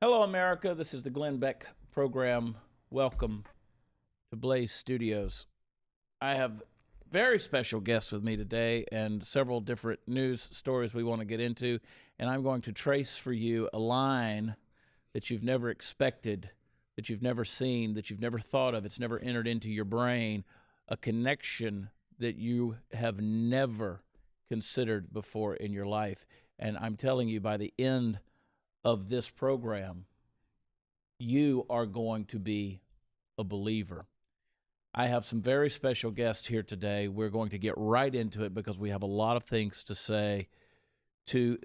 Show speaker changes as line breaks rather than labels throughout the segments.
Hello, America. This is the Glenn Beck program. Welcome to Blaze Studios. I have very special guests with me today and several different news stories we want to get into. And I'm going to trace for you a line that you've never expected, that you've never seen, that you've never thought of. It's never entered into your brain, a connection that you have never considered before in your life. And I'm telling you, by the end of this program, you are going to be a believer. I have some very special guests here today. We're going to get right into it because we have a lot of things to say to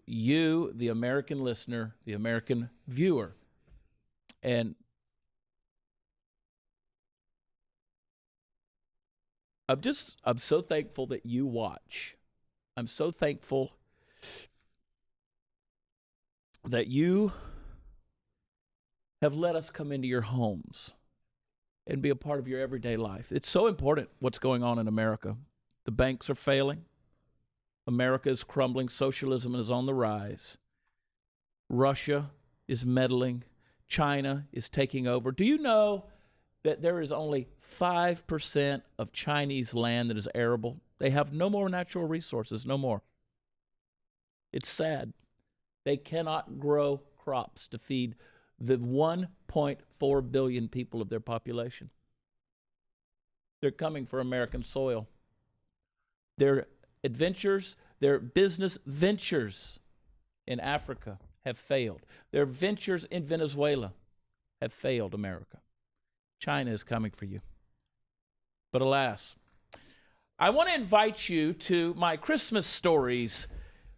you, the American listener, the American viewer. And I'm so thankful that you watch. I'm so thankful that you have let us come into your homes and be a part of your everyday life. It's so important what's going on in America. The banks are failing. America is crumbling. Socialism is on the rise. Russia is meddling. China is taking over. Do you know that there is only 5% of Chinese land that is arable? They have no more natural resources, no more. It's sad. They cannot grow crops to feed the 1.4 billion people of their population. They're coming for American soil. Their adventures, their business ventures in Africa have failed. Their ventures in Venezuela have failed America. China is coming for you. But alas, I want to invite you to my Christmas stories,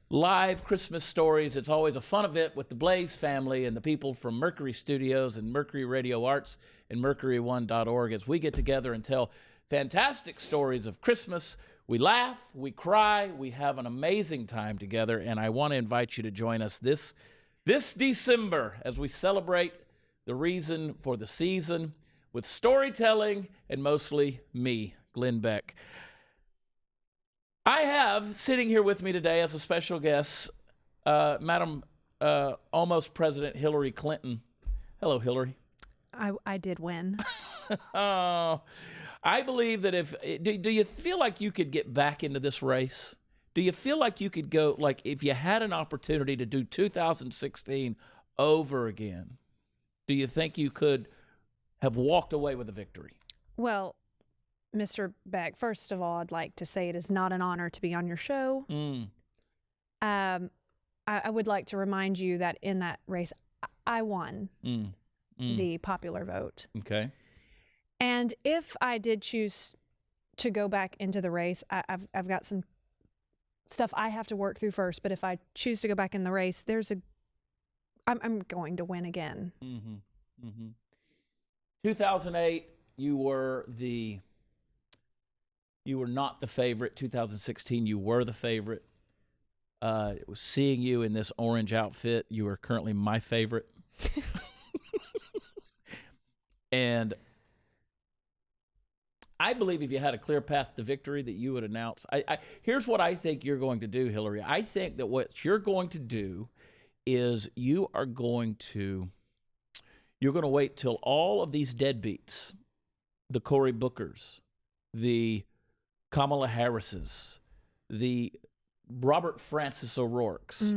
live Christmas stories. It's always a fun event with the Blaze family and the people from Mercury Studios and Mercury Radio Arts and mercury1.org as we get together and tell fantastic stories of Christmas. We laugh, we cry, we have an amazing time together, and I want to invite you to join us this December as we celebrate the reason for the season with storytelling and mostly me, Glenn Beck. I have sitting here with me today as a special guest, Madam almost President Hillary Clinton. Hello, Hillary.
I did win.
Oh, I believe that do you feel like you could get back into this race? Do you feel like you could go, like if you had an opportunity to do 2016 over again, do you think you could have walked away with a victory?
Well, Mr. Beck, first of all, I'd like to say it is not an honor to be on your show. I would like to remind you that in that race, I won the popular vote.
Okay.
And if I did choose to go back into the race, I've got some stuff I have to work through first. But if I choose to go back in the race, I'm going to win again.
2008, you were not the favorite. 2016, you were the favorite. It was seeing you in this orange outfit. You are currently my favorite. And I believe if you had a clear path to victory that you would announce. Here's what I think you're going to do, Hillary. I think that what you're going to do is you're going to wait till all of these deadbeats, the Cory Bookers, the Kamala Harrises, the Robert Francis O'Rourke's,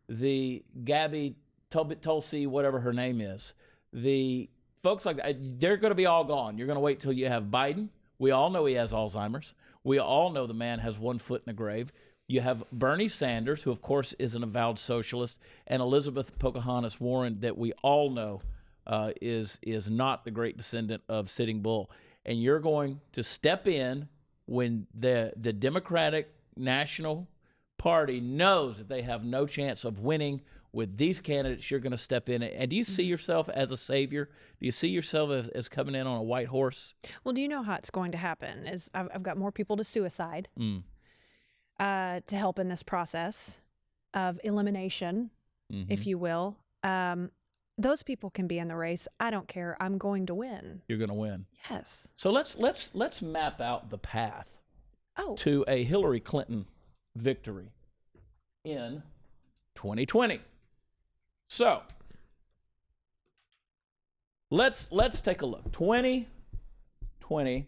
the Gabby Tulsi, whatever her name is, the folks like that, they're going to be all gone. You're going to wait till you have Biden. We all know he has Alzheimer's. We all know the man has one foot in the grave. You have Bernie Sanders, who of course is an avowed socialist, and Elizabeth Pocahontas Warren, that we all know is not the great descendant of Sitting Bull. And you're going to step in when the Democratic National Party knows that they have no chance of winning with these candidates. You're going to step in. And do you see yourself as a savior? Do you see yourself as coming in on a white horse?
Well, do you know how it's going to happen? Is I've got more people to suicide to help in this process of elimination, if you will. Those people can be in the race. I don't care. I'm going to win.
You're going to win.
Yes.
So let's map out the path
Oh.
to a Hillary Clinton victory in 2020. So Let's take a look. 2020,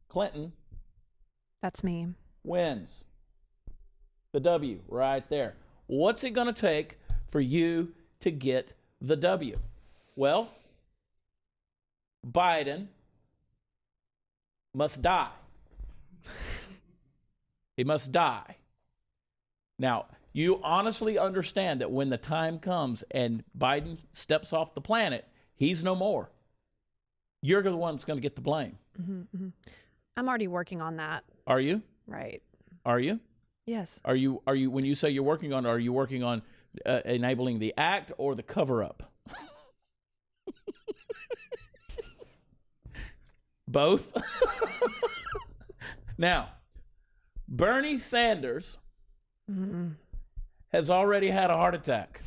Clinton.
That's me.
Wins. The W right there. What's it going to take for you to get the W? Well, Biden must die. He must die. Now, you honestly understand that when the time comes and Biden steps off the planet, he's no more. You're the one that's going to get the blame.
Mm-hmm, mm-hmm. I'm already working on that.
Are you?
Right.
Are you?
Yes.
Are you? When you say you're working on, are you working on enabling the act or the cover-up? Both. Now, Bernie Sanders has already had a heart attack.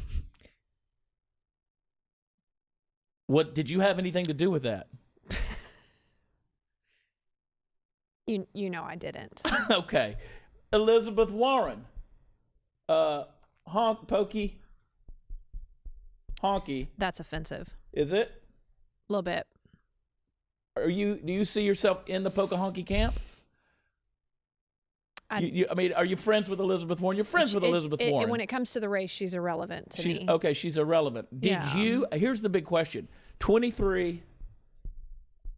What did you have anything to do with that?
You know I didn't.
Okay. Elizabeth Warren. Honky.
That's offensive.
Is it?
A little bit.
Do you see yourself in the Pocahonky camp? Are you friends with Elizabeth Warren? You're friends with Elizabeth Warren.
When it comes to the race, she's irrelevant to me.
Okay, she's irrelevant. Here's the big question. 23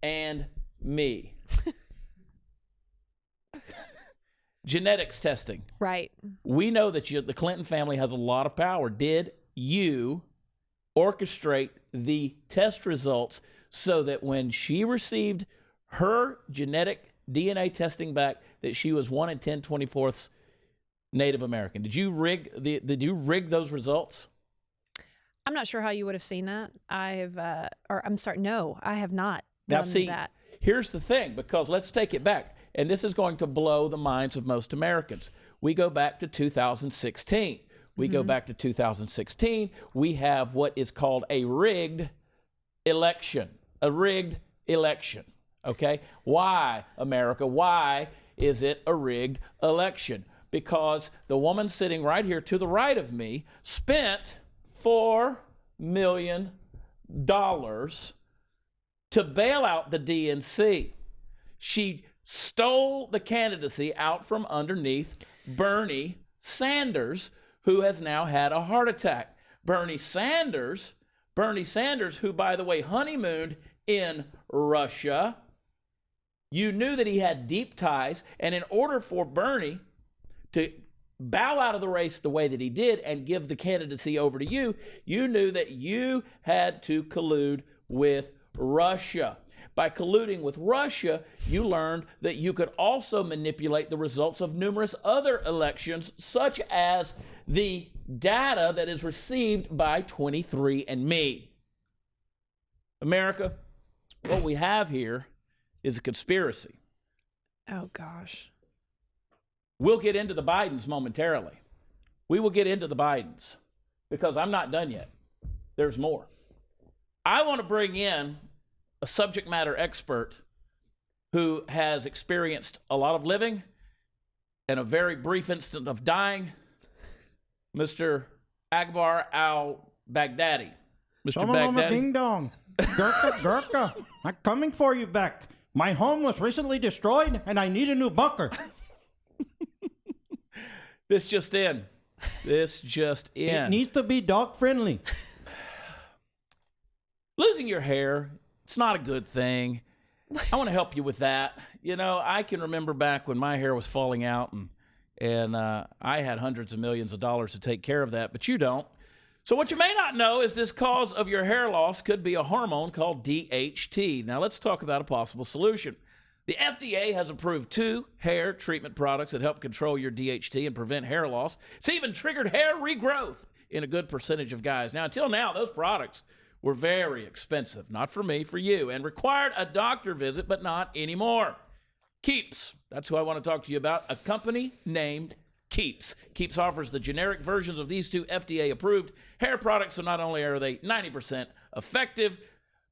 and me. Genetics testing.
Right.
We know that the Clinton family has a lot of power. Did you orchestrate the test results so that when she received her genetic DNA testing back that she was 1 in 10/24 Native American? Did you rig those results?
I'm not sure how you would have seen that. No, I have not done that.
Here's the thing, because let's take it back, and this is going to blow the minds of most Americans. We go back to 2016. Go back to 2016. We have what is called a rigged election. Okay? Why, America? Why is it a rigged election? Because the woman sitting right here to the right of me spent $4 million to bail out the DNC. She stole the candidacy out from underneath Bernie Sanders, who has now had a heart attack. Bernie Sanders, who, by the way, honeymooned in Russia. You knew that he had deep ties, and in order for Bernie to bow out of the race the way that he did and give the candidacy over to you, you knew that you had to collude with Russia. By colluding with Russia, you learned that you could also manipulate the results of numerous other elections, such as the data that is received by 23andMe. America, what we have here is a conspiracy.
Oh, gosh.
We'll get into the Bidens momentarily. We will get into the Bidens because I'm not done yet. There's more. I want to bring in a subject matter expert who has experienced a lot of living and a very brief instant of dying, Mr. Akbar Al-Baghdadi. Mr. Baghdadi.
Ding dong. Gurkha, I'm coming for you, Beck. My home was recently destroyed and I need a new bunker.
This just in.
It needs to be dog friendly.
Losing your hair, it's not a good thing. I want to help you with that. You know, I can remember back when my hair was falling out and I had hundreds of millions of dollars to take care of that, but you don't. So what you may not know is this cause of your hair loss could be a hormone called DHT. Now let's talk about a possible solution. The FDA has approved 2 hair treatment products that help control your DHT and prevent hair loss. It's even triggered hair regrowth in a good percentage of guys. Now, until now, those products were very expensive. Not for me, for you, and required a doctor visit, but not anymore. Keeps, that's who I want to talk to you about, a company named Keeps. Keeps offers the generic versions of these 2 FDA-approved hair products, so not only are they 90% effective,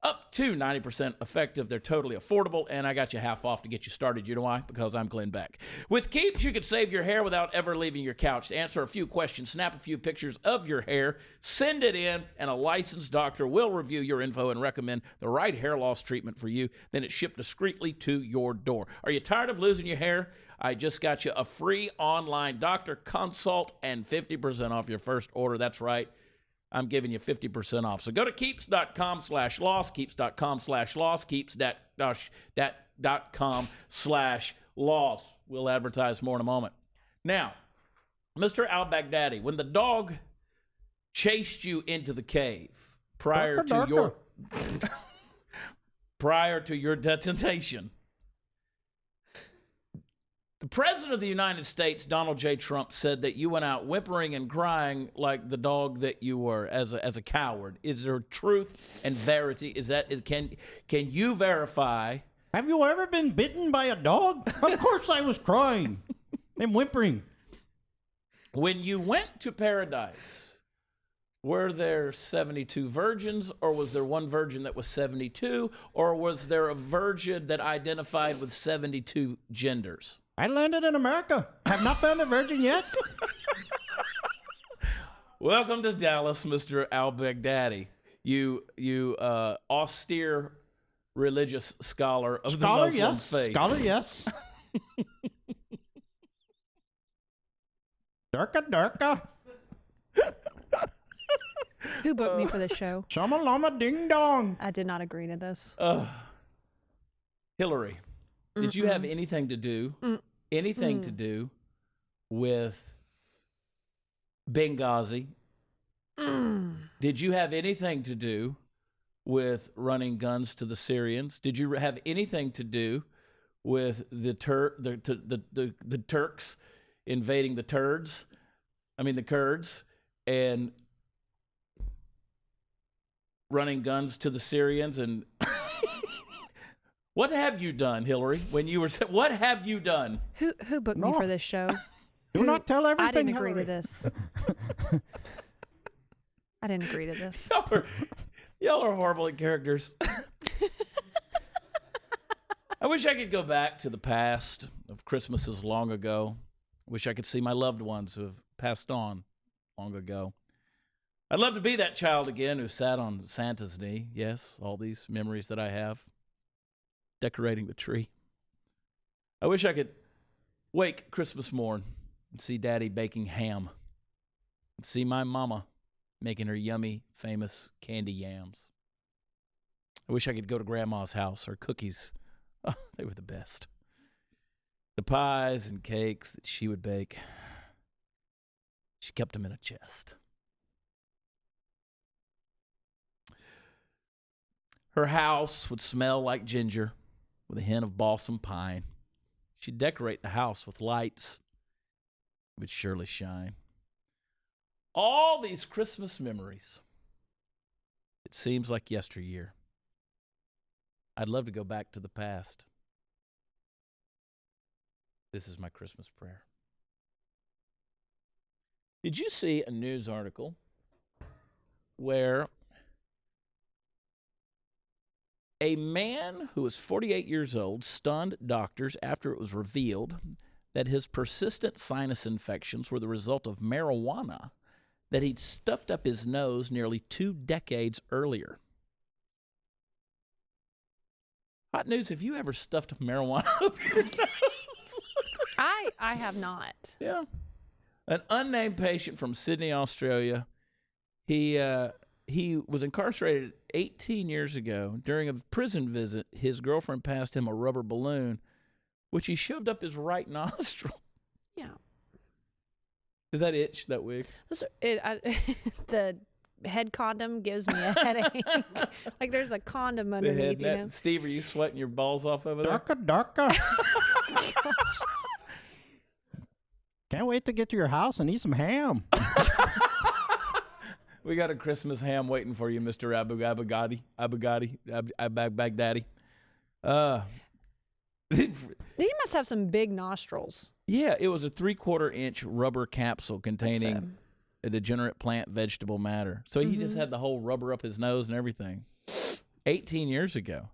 Up to 90% effective. They're totally affordable, and I got you half off to get you started. You know why? Because I'm Glenn Beck. With Keeps, you can save your hair without ever leaving your couch. To answer a few questions, snap a few pictures of your hair, send it in, and a licensed doctor will review your info and recommend the right hair loss treatment for you. Then it's shipped discreetly to your door. Are you tired of losing your hair? I just got you a free online doctor consult and 50% off your first order. That's right. I'm giving you 50% off. So go to keeps.com/loss, keeps.com/loss, keeps.com/loss. We'll advertise more in a moment. Now, Mr. Al-Baghdadi, when the dog chased you into the cave prior to your detonation, the President of the United States, Donald J. Trump, said that you went out whimpering and crying like the dog that you were as a coward. Is there truth and verity? Can you verify?
Have you ever been bitten by a dog? Of course I was crying and whimpering.
When you went to paradise, were there 72 virgins, or was there one virgin that was 72, or was there a virgin that identified with 72 genders?
I landed in America. Have not found a virgin yet.
Welcome to Dallas, Mr. Al-Baghdadi. You austere religious scholar of the Muslim faith.
Scholar, yes. Durka.
Who booked me for this show?
Shama lama ding dong.
I did not agree to this.
Hillary, did you have anything to do with Benghazi? Did you have anything to do with running guns to the Syrians? Did you have anything to do with the Turks invading the Kurds, and running guns to the Syrians? And what have you done, Hillary? What have you done?
Who booked me for this show?
Do not tell everything,
I didn't
Hillary.
agree to this. I didn't agree to this.
Y'all are horrible at characters. I wish I could go back to the past of Christmases long ago. I wish I could see my loved ones who have passed on long ago. I'd love to be that child again who sat on Santa's knee. Yes, all these memories that I have. Decorating the tree. I wish I could wake Christmas morn and see Daddy baking ham and see my mama making her yummy, famous candy yams. I wish I could go to Grandma's house. Her cookies, oh, they were the best. The pies and cakes that she would bake, she kept them in a chest. Her house would smell like ginger with a hint of balsam pine. She'd decorate the house with lights. It would surely shine. All these Christmas memories. It seems like yesteryear. I'd love to go back to the past. This is my Christmas prayer. Did you see a news article where a man who was 48 years old stunned doctors after it was revealed that his persistent sinus infections were the result of marijuana that he'd stuffed up his nose nearly 2 decades earlier? Hot news, have you ever stuffed marijuana up your nose?
I have not.
Yeah. An unnamed patient from Sydney, Australia, he was incarcerated 18 years ago. During a prison visit, his girlfriend passed him a rubber balloon, which he shoved up his right nostril.
Yeah.
Does that itch, that wig?
The head condom gives me a headache. Like there's a condom underneath, you know?
Steve, are you sweating your balls off over there?
Darka. Can't wait to get to your house and eat some ham.
We got a Christmas ham waiting for you, Mr. Al-Baghdadi.
He must have some big nostrils.
Yeah, it was a 3/4 inch rubber capsule containing a degenerate plant vegetable matter. So he just had the whole rubber up his nose and everything. 18 years ago.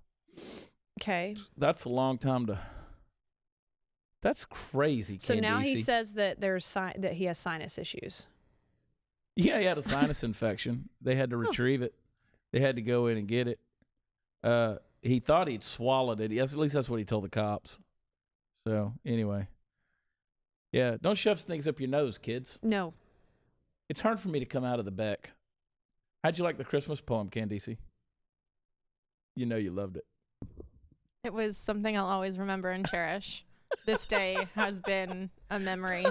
Okay.
That's a long time to. That's crazy.
So now he
Candice.
says that that he has sinus issues.
Yeah, he had a sinus infection. They had to retrieve it. They had to go in and get it. He thought he'd swallowed it. Yes, at least that's what he told the cops. So anyway, yeah, don't shove things up your nose, kids.
No.
It's hard for me to come out of the Beck. How'd you like the Christmas poem, Candice? You know you loved it.
It was something I'll always remember and cherish. This day has been a memory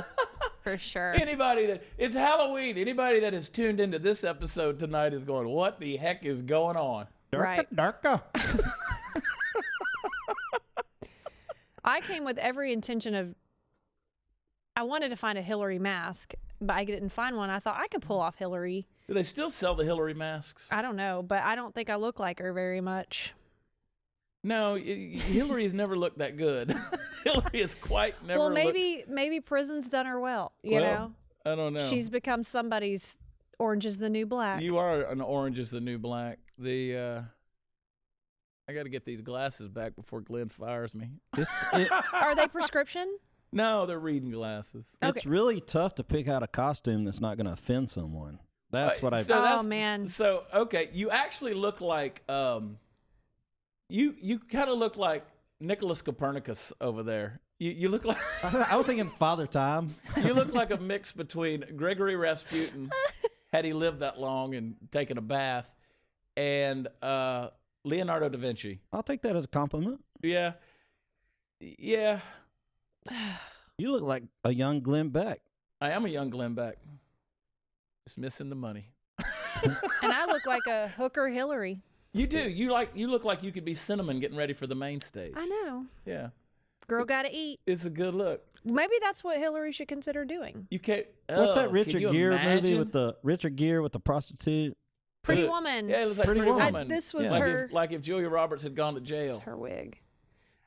for sure.
It's Halloween. Anybody that has tuned into this episode tonight is going, what the heck is going on?
Right.
Darka.
I came with every intention of, I wanted to find a Hillary mask, but I didn't find one. I thought I could pull off Hillary.
Do they still sell the Hillary masks?
I don't know, but I don't think I look like her very much.
No, Hillary has never looked that good. Hillary has quite never
Well,
looked...
maybe prison's done her well, you know?
I don't know.
She's become somebody's Orange is the New Black.
You are an Orange is the New Black. I got to get these glasses back before Glenn fires me.
Are they prescription?
No, they're reading glasses.
It's really tough to pick out a costume that's not going to offend someone. That's what I've...
Oh, man.
So, okay, you actually look like... You kind of look like Nicholas Copernicus over there. You look like...
I was thinking Father Time.
You look like a mix between Gregory Rasputin, had he lived that long and taken a bath, and Leonardo da Vinci.
I'll take that as a compliment.
Yeah. Yeah.
You look like a young Glenn Beck.
I am a young Glenn Beck. Just missing the money.
And I look like a hooker Hillary.
You do. You look like you could be Cinnamon getting ready for the main stage.
I know.
Yeah.
Girl gotta eat.
It's a good look.
Maybe that's what Hillary should consider doing.
You can't.
What's that Richard Gere movie with
the
the prostitute?
Pretty Woman.
Yeah, it looks like Pretty Woman.
This was
like
her.
Like if Julia Roberts had gone to jail.
Her wig.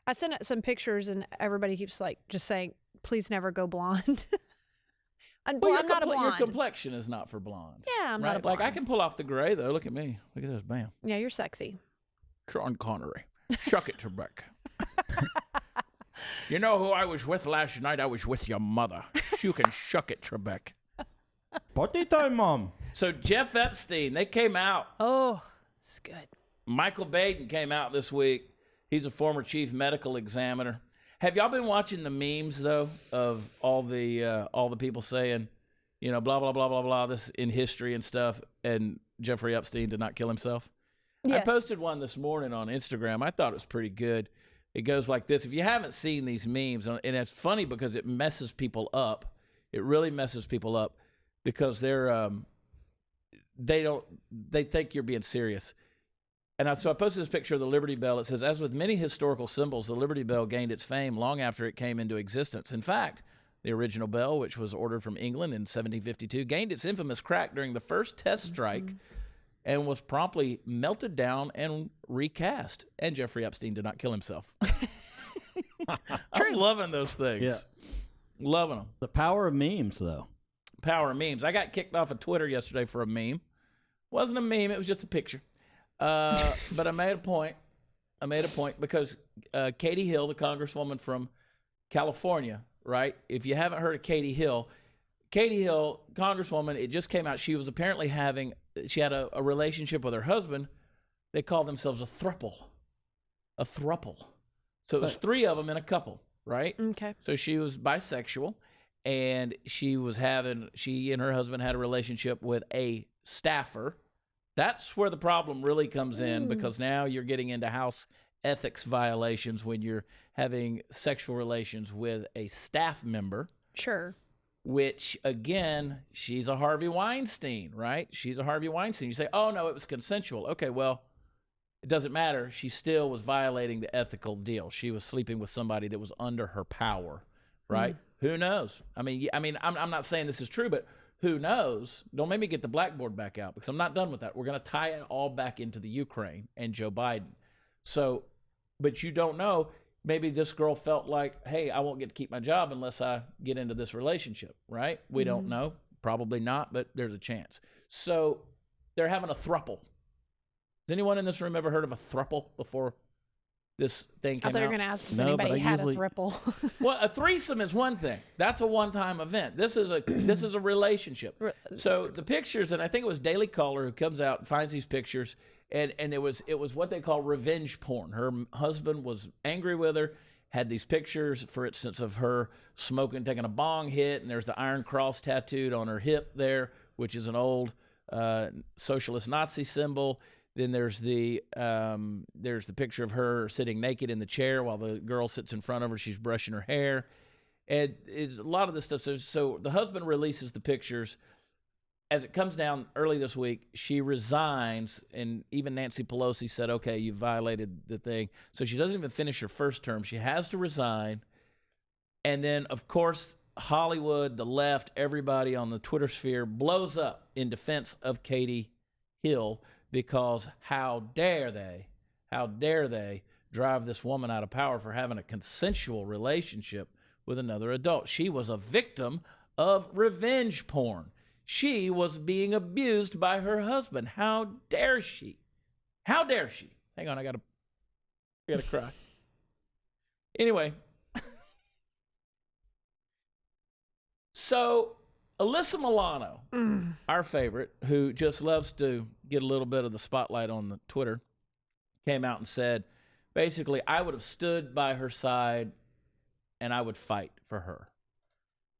I sent out some pictures, and everybody keeps just saying, "Please never go blonde." I'm not a blonde.
Your complexion is not for blonde.
Yeah, I'm not a blonde.
Like I can pull off the gray though. Look at me. Look at this. Bam.
Yeah, you're sexy.
Sean Connery. Shuck it, Trebek. You know who I was with last night? I was with your mother. You can shuck it, Trebek.
Potty time, Mom.
So Jeff Epstein, they came out.
Oh, it's good.
Michael Baden came out this week. He's a former chief medical examiner. Have y'all been watching the memes though of all the people saying, you know, blah blah blah blah blah, this in history and stuff, and Jeffrey Epstein did not kill himself?
Yes.
I posted one this morning on Instagram. I thought it was pretty good. It goes like this. If you haven't seen these memes, and it's funny because it messes people up. It really messes people up because they think you're being serious. And so I posted this picture of the Liberty Bell. It says, as with many historical symbols, the Liberty Bell gained its fame long after it came into existence. In fact, the original bell, which was ordered from England in 1752, gained its infamous crack during the first test strike and was promptly melted down and recast. And Jeffrey Epstein did not kill himself. I'm loving those things.
Yeah.
Loving them.
The power of memes, though.
Power of memes. I got kicked off of Twitter yesterday for a meme. Wasn't a meme. It was just a picture. But I made a point. Because Katie Hill, the Congresswoman from California, right? If you haven't heard of Katie Hill, Congresswoman, it just came out. She was apparently she had a relationship with her husband. They call themselves a throuple. So it was three of them in a couple, right?
Okay.
So she was bisexual, and she and her husband had a relationship with a staffer. That's where the problem really comes in, because now you're getting into house ethics violations when you're having sexual relations with a staff member.
Sure.
Which, again, she's a Harvey Weinstein, right? She's a Harvey Weinstein. You say, oh, no, it was consensual. Okay, well, it doesn't matter. She still was violating the ethical deal. She was sleeping with somebody that was under her power, right? Who knows? I mean, I'm not saying this is true, but who knows? Don't make me get the blackboard back out, because I'm not done with that. We're going to tie it all back into the Ukraine and Joe Biden. So, but you don't know. Maybe this girl felt like, hey, I won't get to keep my job unless I get into this relationship, right? We don't know. Probably not, but there's a chance. So they're having a throuple. Has anyone in this room ever heard of a throuple before this thing came
I thought you
out?
were going to ask if
No, but
anybody
I
had
usually-
a throuple.
Well, a threesome is one thing. That's a one-time event. This is a relationship. So the pictures, and I think it was Daily Caller who comes out and finds these pictures, and it was what they call revenge porn. Her husband was angry with her, had these pictures, for instance, of her smoking, taking a bong hit, and there's the Iron Cross tattooed on her hip there, which is an old socialist Nazi symbol. Then there's the picture of her sitting naked in the chair while the girl sits in front of her. She's brushing her hair. And it's a lot of this stuff. So the husband releases the pictures. As it comes down early this week, she resigns, and even Nancy Pelosi said, okay, you violated the thing. So she doesn't even finish her first term. She has to resign. And then, of course, Hollywood, the left, everybody on the Twitter sphere blows up in defense of Katie Hill, because how dare they drive this woman out of power for having a consensual relationship with another adult. She was a victim of revenge porn. She was being abused by her husband. How dare she? How dare she? Hang on, I gotta cry. Anyway, so Alyssa Milano, our favorite, who just loves to get a little bit of the spotlight on the Twitter, came out and said, basically, I would have stood by her side and I would fight for her.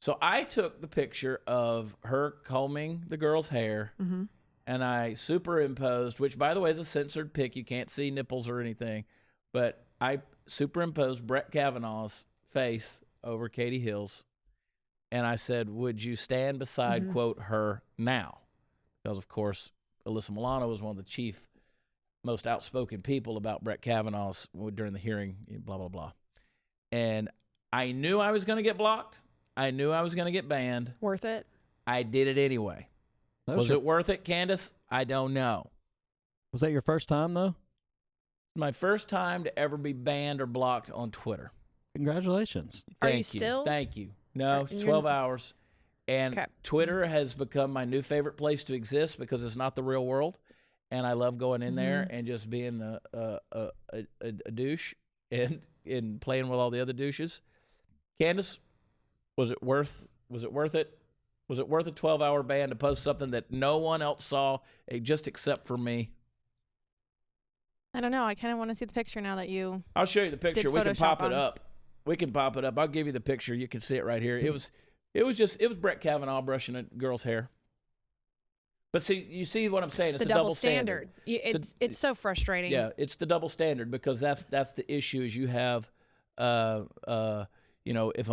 So I took the picture of her combing the girl's hair, and I superimposed, which, by the way, is a censored pic. You can't see nipples or anything, but I superimposed Brett Kavanaugh's face over Katie Hill's. And I said, would you stand beside, quote, her now? Because, of course, Alyssa Milano was one of the chief, most outspoken people about Brett Kavanaugh's during the hearing, blah, blah, blah. And I knew I was going to get blocked. I knew I was going to get banned.
Worth it?
I did it anyway. Was it worth it, Candace? I don't know.
Was that your first time, though?
My first time to ever be banned or blocked on Twitter.
Congratulations.
Are you
Thank
still?
Thank you. No, it's 12 hours. And
Okay.
Twitter has become my new favorite place to exist because it's not the real world. And I love going in there and just being a douche and playing with all the other douches. Candace, was it worth it? Was it worth a 12-hour ban to post something that no one else saw just except for me?
I don't know. I kind of want to see the picture now that you.
I'll show you the picture. We can
Photoshop
pop it
on.
up. We can pop it up. I'll give you the picture. You can see it right here. It was Brett Kavanaugh brushing a girl's hair. But see, you see what I'm saying? It's
The
a
double standard.
It's
It's so frustrating.
Yeah, it's the double standard, because that's the issue. Is you have, if a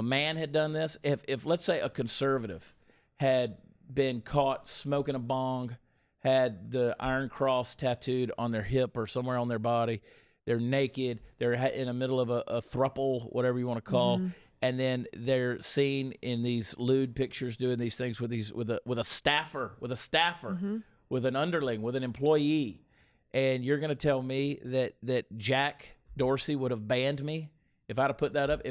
man had done this, if let's say a conservative had been caught smoking a bong, had the Iron Cross tattooed on their hip or somewhere on their body, they're naked, they're in the middle of a throuple, whatever you want to call, and then they're seen in these lewd pictures doing these things with a staffer, with an underling, with an employee, and you're going to tell me that Jack Dorsey would have banned me if I'd have put that up?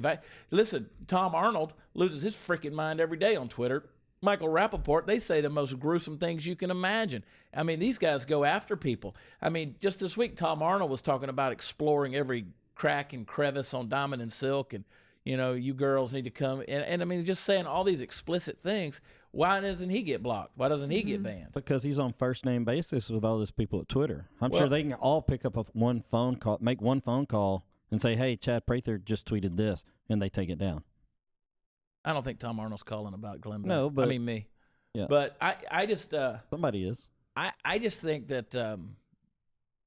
Listen, Tom Arnold loses his freaking mind every day on Twitter. Michael Rappaport, they say the most gruesome things you can imagine. I mean, these guys go after people. I mean, just this week, Tom Arnold was talking about exploring every crack and crevice on Diamond and Silk, and, you girls need to come. And I mean, just saying all these explicit things. Why doesn't he get blocked? Why doesn't he get banned?
Because he's on first name basis with all those people at Twitter. I'm sure they can all pick up one phone call, make one phone call, and say, hey, Chad Prather just tweeted this, and they take it down.
I don't think Tom Arnold's calling about Glenn Beck.
No, but...
I mean, me.
Yeah.
But I just...
somebody is.
I just think that,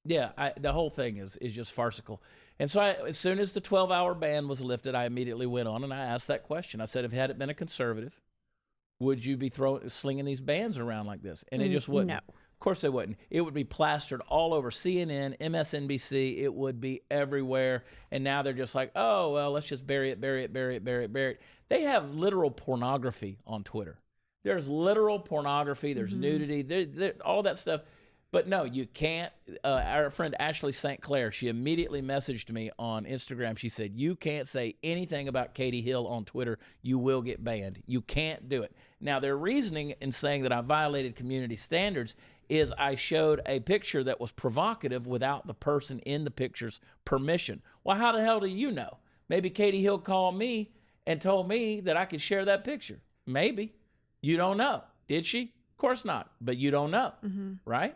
the whole thing is just farcical. And so as soon as the 12-hour ban was lifted, I immediately went on and I asked that question. I said, if had it been a conservative, would you be slinging these bans around like this? And it just wouldn't.
No.
Of course they wouldn't. It would be plastered all over CNN, MSNBC. It would be everywhere. And now they're just like, oh, well, let's just bury it. They have literal pornography on Twitter. There's literal pornography. There's nudity. All that stuff. But no, you can't. Our friend Ashley St. Clair, she immediately messaged me on Instagram. She said, you can't say anything about Katie Hill on Twitter. You will get banned. You can't do it. Now, their reasoning in saying that I violated community standards is I showed a picture that was provocative without the person in the picture's permission. Well, how the hell do you know? Maybe Katie Hill called me and told me that I could share that picture. Maybe. You don't know. Did she? Of course not. But you don't know, right?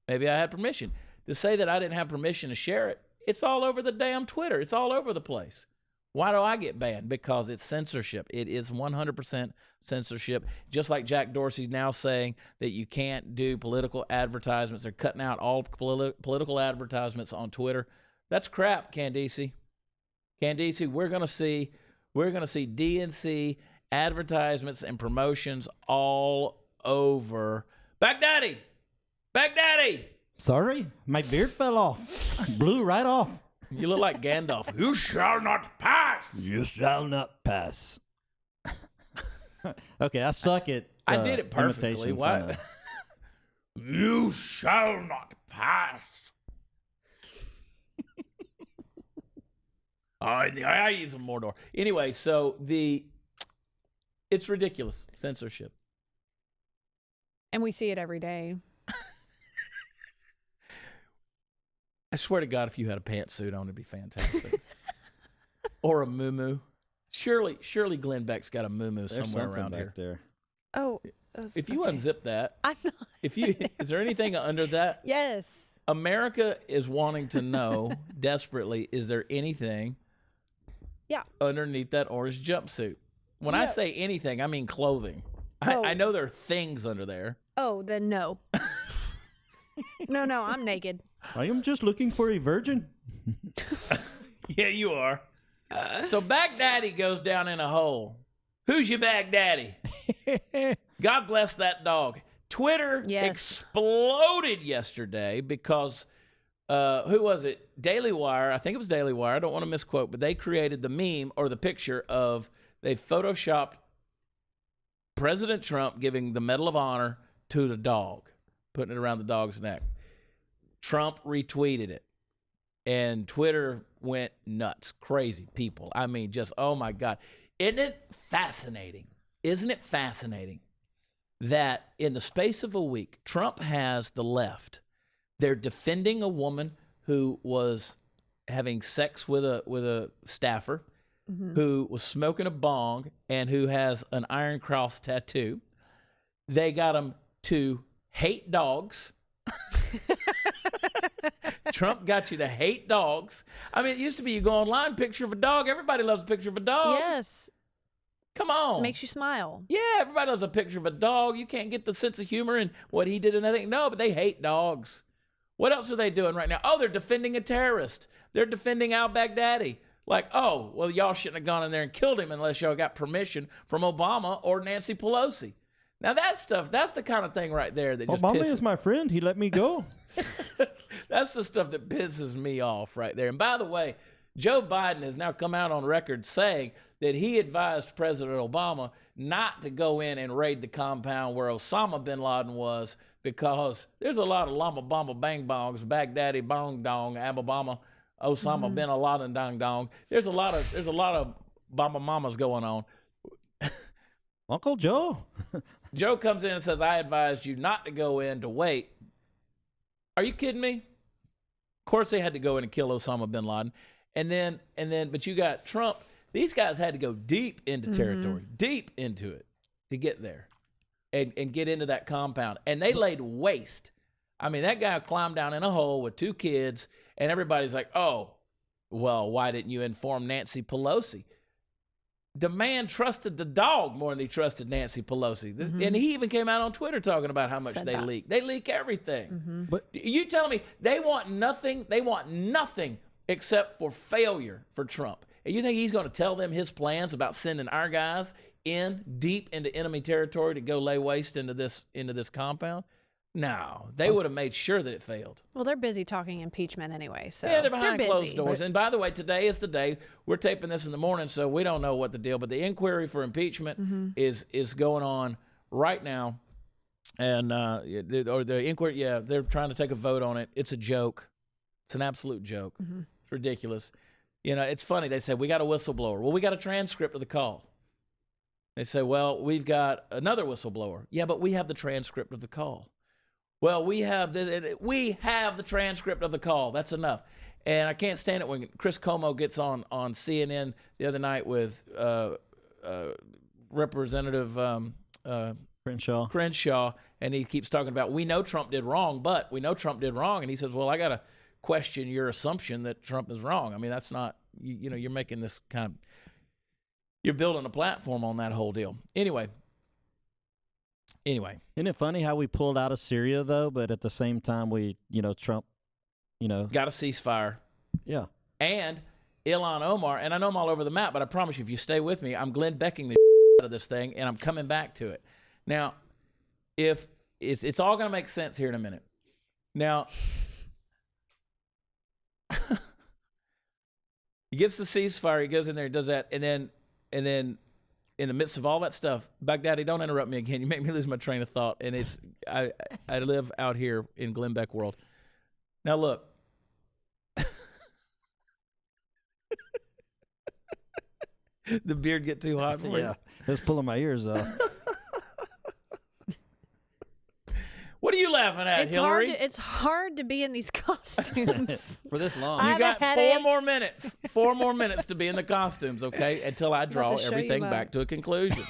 Maybe I had permission. To say that I didn't have permission to share it, it's all over the damn Twitter. It's all over the place. Why do I get banned? Because it's censorship. It is 100% censorship. Just like Jack Dorsey's now saying that you can't do political advertisements. They're cutting out all political advertisements on Twitter. That's crap, Candice. Candice, we're going to see DNC advertisements and promotions all over. Baghdadi! Baghdadi!
Sorry, my beard fell off. Blew right off.
You look like Gandalf. You shall not pass.
You shall not pass. Okay, I suck at
I did it perfectly. Why? You shall not pass. I use some more door. Anyway, so it's ridiculous. Censorship.
And we see it every day.
I swear to God, if you had a pantsuit on, it'd be fantastic. Or a muumuu. Surely Glenn Beck's got a muumuu somewhere around
back
here.
there.
Oh,
If you unzip that,
I'm not.
Is there anything under that?
Yes.
America is wanting to know desperately, is there anything underneath that orange jumpsuit? When I say anything, I mean clothing. I know there are things under there.
Oh, then no. No, I'm naked.
I am just looking for a virgin.
Yeah, you are. So Baghdadi goes down in a hole. Who's your Baghdadi? God bless that dog. Twitter exploded yesterday because, who was it? Daily Wire. I think it was Daily Wire. I don't want to misquote, but they created the meme or the picture of, they photoshopped President Trump giving the Medal of Honor to the dog, putting it around the dog's neck. Trump retweeted it, and Twitter went nuts. Crazy people. I mean, just, oh my God. Isn't it fascinating? Isn't it fascinating that in the space of a week, Trump has the left. They're defending a woman who was having sex with a staffer, who was smoking a bong, and who has an Iron Cross tattoo. They got him to hate dogs. Trump got you to hate dogs. I mean, it used to be you go online, picture of a dog. Everybody loves a picture of a dog.
Yes.
Come on.
Makes you smile.
Yeah, everybody loves a picture of a dog. You can't get the sense of humor in what he did and everything. No, but they hate dogs. What else are they doing right now? Oh, they're defending a terrorist. They're defending al-Baghdadi. Like, oh, well, y'all shouldn't have gone in there and killed him unless y'all got permission from Obama or Nancy Pelosi. Now, that stuff, that's the kind of thing right there that just
Obama
pisses.
is my friend. He let me go.
That's the stuff that pisses me off right there. And by the way, Joe Biden has now come out on record saying that he advised President Obama not to go in and raid the compound where Osama bin Laden was, because there's a lot of Lama Bamba Bang Bongs, Baghdadi Bong Dong, Alabama, Osama bin Laden Dong Dong. There's a lot of Bamba Mamas going on.
Uncle Joe.
Joe comes in and says, I advised you not to go in, to wait. Are you kidding me? Of course they had to go in and kill Osama bin Laden. And then, but you got Trump. These guys had to go deep into territory, deep into it to get there and get into that compound. And they laid waste. I mean, that guy climbed down in a hole with 2 kids, and everybody's like, oh, well, why didn't you inform Nancy Pelosi? The man trusted the dog more than he trusted Nancy Pelosi. And he even came out on Twitter talking about how much they leak. They leak everything. But you telling me they want nothing except for failure for Trump. And you think he's going to tell them his plans about sending our guys in deep into enemy territory to go lay waste into this compound? No, they would have made sure that it failed.
Well, they're busy talking impeachment anyway, so
yeah, they're behind
busy.
closed doors. And by the way, today is the day. We're taping this in the morning, so we don't know what the deal. But the inquiry for impeachment is going on right now, and the inquiry. Yeah, they're trying to take a vote on it. It's a joke. It's an absolute joke. It's ridiculous. You know, it's funny. They say we got a whistleblower. Well, we got a transcript of the call. They say, well, we've got another whistleblower. Yeah, but we have the transcript of the call. Well, we have the transcript of the call. That's enough. And I can't stand it when Chris Cuomo gets on CNN the other night with Representative Crenshaw, and he keeps talking about, we know Trump did wrong, but we know Trump did wrong. And he says, well, I got to question your assumption that Trump is wrong. I mean, that's not, you're making this kind of, you're building a platform on that whole deal. Anyway.
Isn't it funny how we pulled out of Syria, though, but at the same time Trump,
got a ceasefire.
Yeah.
And Ilhan Omar, and I know I'm all over the map, but I promise you, if you stay with me, I'm Glenn Becking the out of this thing, and I'm coming back to it. Now, if it's all going to make sense here in a minute. Now, he gets the ceasefire, he goes in there, he does that, and then in the midst of all that stuff, Baghdadi, don't interrupt me again. You make me lose my train of thought. And I live out here in Glenn Beck world. Now look. The beard get too hot for you?
Yeah, it was pulling my ears off.
What are you laughing at, Hillary?
It's hard to be in these costumes.
For this long.
You got 4 more minutes. 4 more minutes to be in the costumes, okay? Until I draw everything back to a conclusion.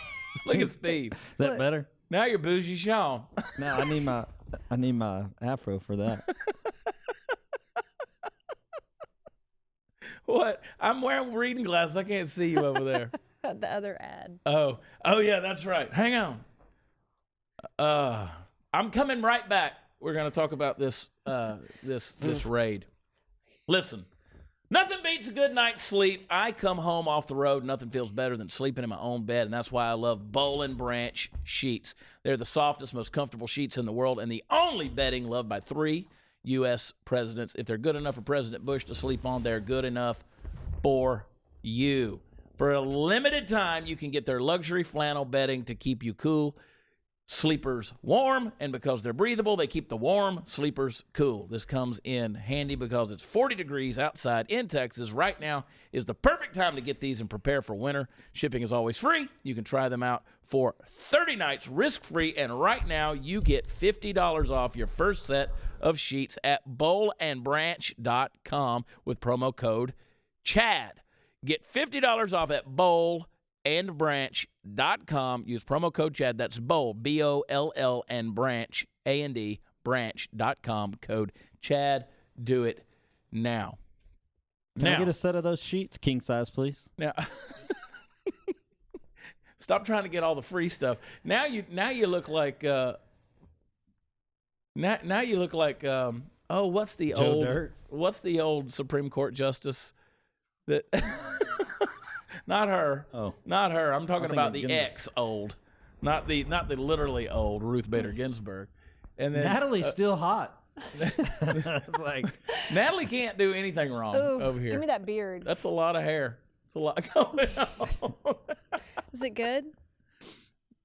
Look at Steve.
Is that better?
Now you're bougie Sean.
No, I need my afro for that.
What? I'm wearing reading glasses. I can't see you over there.
The other ad.
Oh yeah, that's right. Hang on. I'm coming right back. We're going to talk about this raid. Listen, nothing beats a good night's sleep. I come home off the road, nothing feels better than sleeping in my own bed, and that's why I love Boll and Branch sheets. They're the softest, most comfortable sheets in the world, and the only bedding loved by 3 U.S. presidents. If they're good enough for President Bush to sleep on, they're good enough for you. For a limited time, you can get their luxury flannel bedding to keep you cool. Sleepers warm, and because they're breathable, they keep the warm sleepers cool. This comes in handy because it's 40 degrees outside in Texas. Right now is the perfect time to get these and prepare for winter. Shipping is always free. You can try them out for 30 nights risk-free, and right now you get $50 off your first set of sheets at bollandbranch.com with promo code CHAD. Get $50 off at bollandbranch.com. Use promo code CHAD. That's Boll, B-O-L-L, and Branch, A-N-D, branch.com, code CHAD. Do it now.
Can I get a set of those sheets? King size, please.
Now, stop trying to get all the free stuff. Now you look like now you look like what's the old Supreme Court justice that not her. Oh. Not her. I'm talking about the ex-old. Not the literally old Ruth Bader Ginsburg. And then
Natalie's still hot. It's like
Natalie can't do anything wrong over here.
Give me that beard.
That's a lot of hair. It's a lot going on.
Is it good?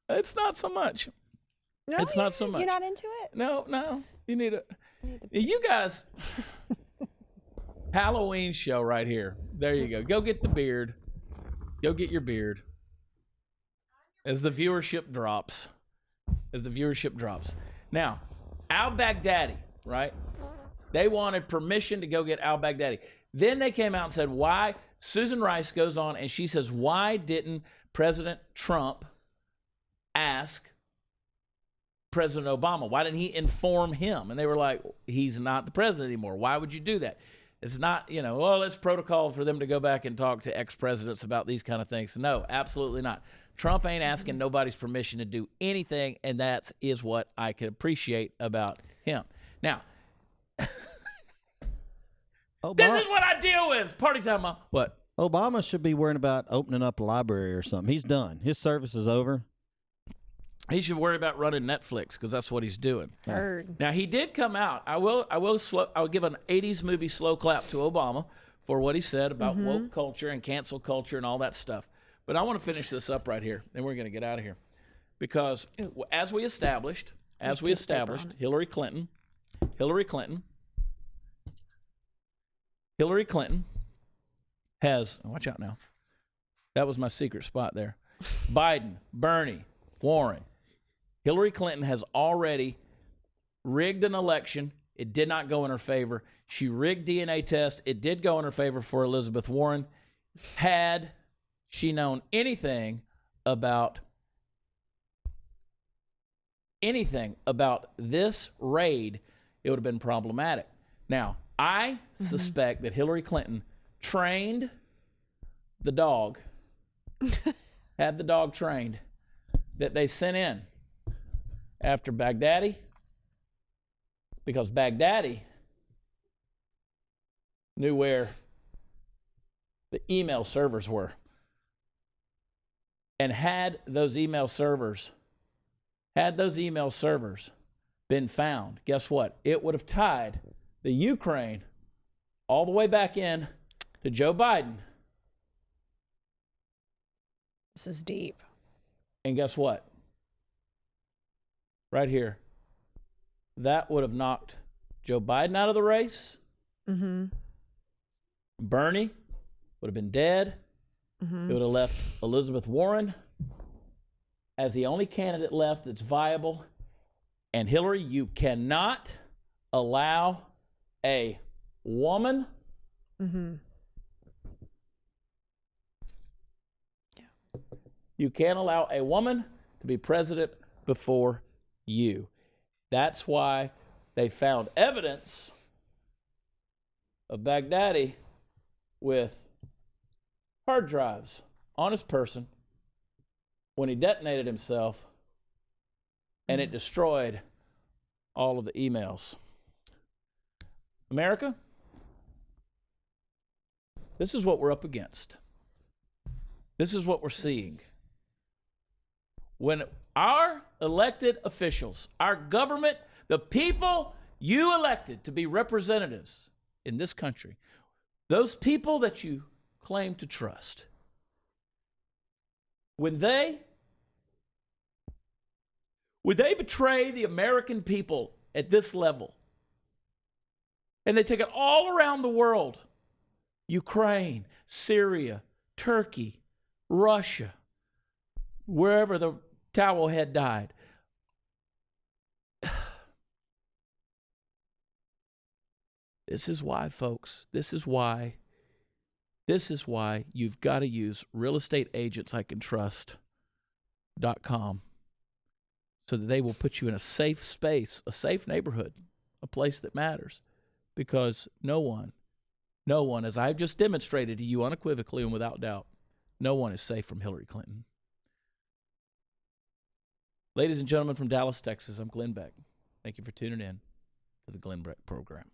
It's not so much.
No,
it's not so much.
You're not into it?
No. You need you guys. Halloween show right here. There you go. Go get the beard. Go get your beard. As the viewership drops. Now, Al-Baghdadi, right? They wanted permission to go get Al-Baghdadi. Then they came out and said, why? Susan Rice goes on and she says, why didn't President Trump ask President Obama? Why didn't he inform him? And they were like, he's not the president anymore. Why would you do that? It's not, it's protocol for them to go back and talk to ex-presidents about these kind of things. No, absolutely not. Trump ain't asking nobody's permission to do anything, and that is what I can appreciate about him. Now, this is what I deal with. Party time, Mom. What?
Obama should be worrying about opening up a library or something. He's done. His service is over.
He should worry about running Netflix because that's what he's doing.
Heard.
Now he did come out. I will give an 80s movie slow clap to Obama for what he said about woke culture and cancel culture and all that stuff. But I want to finish this up right here, and we're going to get out of here because as we established, Hillary Clinton has watch out now. That was my secret spot there. Biden, Bernie, Warren. Hillary Clinton has already rigged an election. It did not go in her favor. She rigged DNA tests. It did go in her favor for Elizabeth Warren. Had she known anything about this raid, it would have been problematic. Now, I suspect that Hillary Clinton trained the dog, had the dog trained, that they sent in after Baghdadi, because Baghdadi knew where the email servers were. And had those email servers been found, guess what? It would have tied the Ukraine all the way back in to Joe Biden.
This is deep.
And guess what? Right here. That would have knocked Joe Biden out of the race.
Mm-hmm.
Bernie would have been dead.
Mm-hmm.
It would have left Elizabeth Warren as the only candidate left that's viable. And Hillary, you cannot allow a woman You can't allow a woman to be president before you. That's why they found evidence of Baghdadi with hard drives on his person when he detonated himself, and it destroyed all of the emails. America, this is what we're up against. This is what we're seeing. When our elected officials, our government, the people you elected to be representatives in this country, those people that you claim to trust, when they betray the American people at this level, and they take it all around the world, Ukraine, Syria, Turkey, Russia, wherever the towel head died. This is why, folks, this is why you've got to use realestateagentsicantrust.com so that they will put you in a safe space, a safe neighborhood, a place that matters. Because no one, as I've just demonstrated to you unequivocally and without doubt, no one is safe from Hillary Clinton. Ladies and gentlemen from Dallas, Texas, I'm Glenn Beck. Thank you for tuning in to the Glenn Beck Program.